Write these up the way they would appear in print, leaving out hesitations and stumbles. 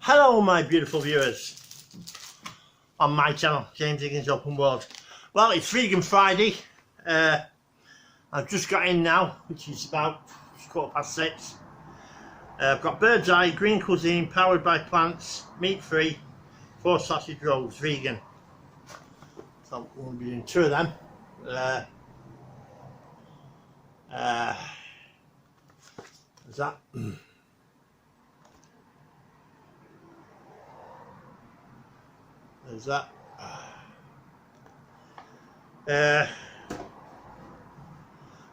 Hello my beautiful viewers on my channel, James Higgins Open World. Well, it's Vegan Friday. I've just got in now, which is about 6:15. I've got bird's eye, green cuisine, powered by plants, meat free, 4 sausage rolls, vegan. So we'll be doing 2 of them. Is that? There's that.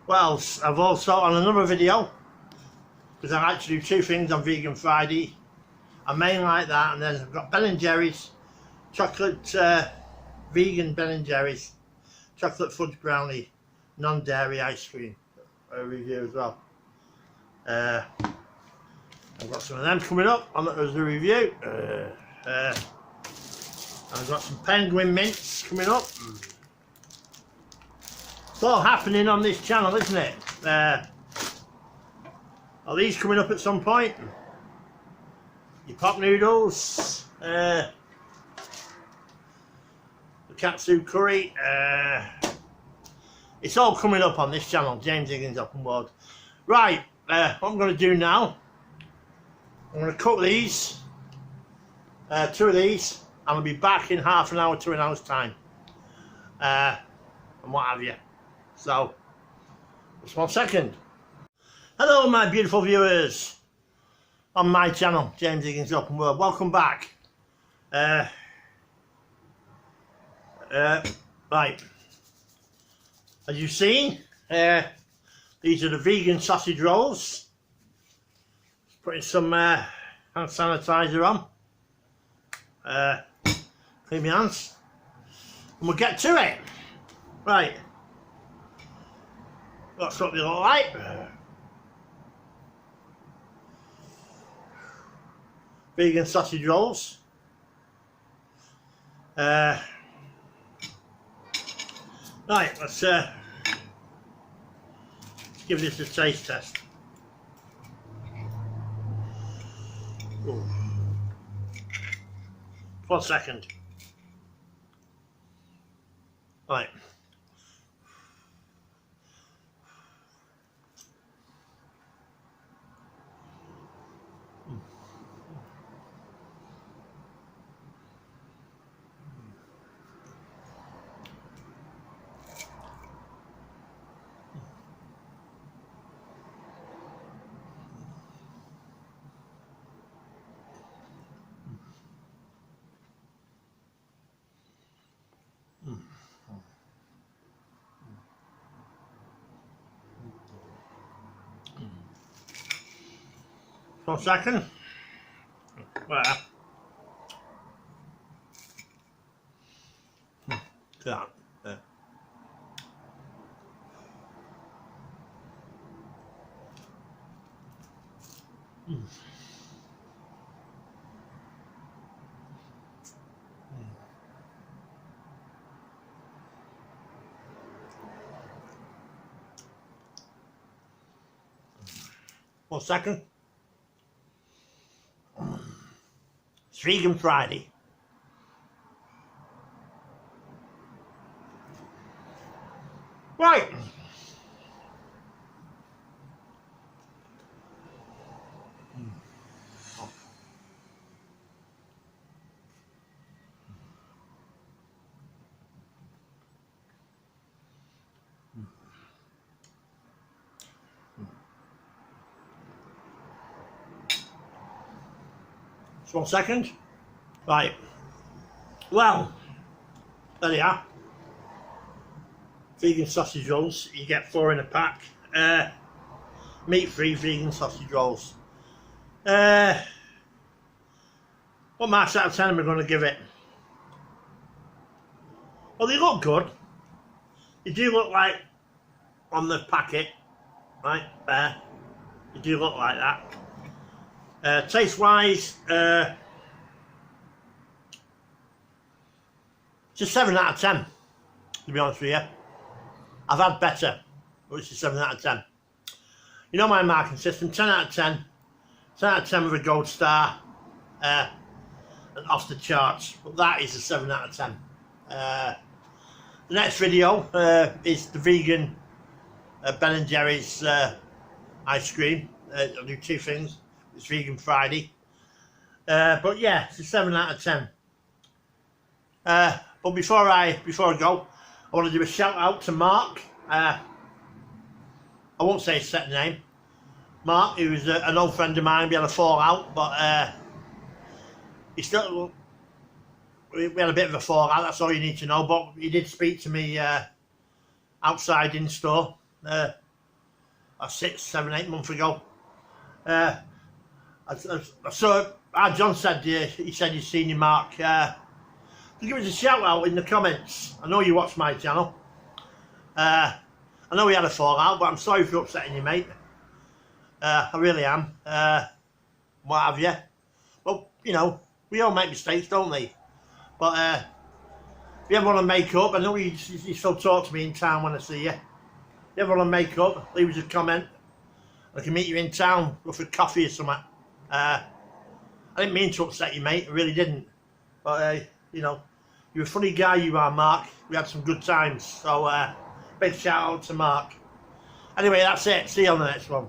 Well, I've also on another video, because I like to do 2 things on Vegan Friday. I main like that, and then I've got Ben & Jerry's chocolate vegan Ben & Jerry's chocolate fudge brownie non-dairy ice cream review as well. I've got some of them coming up on as a review. I've got some penguin mints coming up. It's all happening on this channel, isn't it? Are these coming up at some point? Your pop noodles, the katsu curry. It's all coming up on this channel, James Higgins Open World. Right, what I'm going to do now, I'm going to cook these, 2 of these. I'm going to be back in half an hour to an hour's time, and what have you. So, just 1 second. Hello my beautiful viewers on my channel, James Higgins Open World. Welcome back. Right, as you've seen, these are the vegan sausage rolls. Just putting some hand sanitizer on. Clean my hands, and we'll get to it. Right, that's what they look like. Vegan sausage rolls. Right, let's give this a taste test. Ooh. 1 second. Right. For a second. Well, that. For a second. It's Vegan Friday. Right. Just 1 second. Right. Well, there they are. Vegan sausage rolls. You get 4 in a pack. Meat-free vegan sausage rolls. What marks out of 10 am I going to give it? Well, they look good. They do look like on the packet, right there. They do look like that. Taste-wise, it's a 7 out of 10, to be honest with you. I've had better, but it's a 7 out of 10. You know my marking system, 10 out of 10. 10 out of 10 with a gold star. and off the charts. But that is a 7 out of 10. The next video is the vegan Ben and Jerry's ice cream. I'll do 2 things. It's Vegan Friday. But yeah, it's a 7 out of 10. But before I go, I want to do a shout out to Mark. I won't say his set name. Mark, he was an old friend of mine. We had a fallout, but we had a bit of a fallout. That's all you need to know. But he did speak to me outside in store 6, 7, 8 months ago. So John said he said you've seen your Mark. Give us a shout out in the comments. I know you watch my channel. I know we had a fallout, but I'm sorry for upsetting you, mate. I really am. What have you? Well, you know, we all make mistakes, don't we? But if you ever want to make up, I know you still talk to me in town when I see you. If you ever want to make up, leave us a comment. I can meet you in town, go for coffee or something. I didn't mean to upset you, mate. I really didn't. But, you know, you're a funny guy, you are, Mark. We had some good times. So, big shout out to Mark. Anyway, that's it. See you on the next one.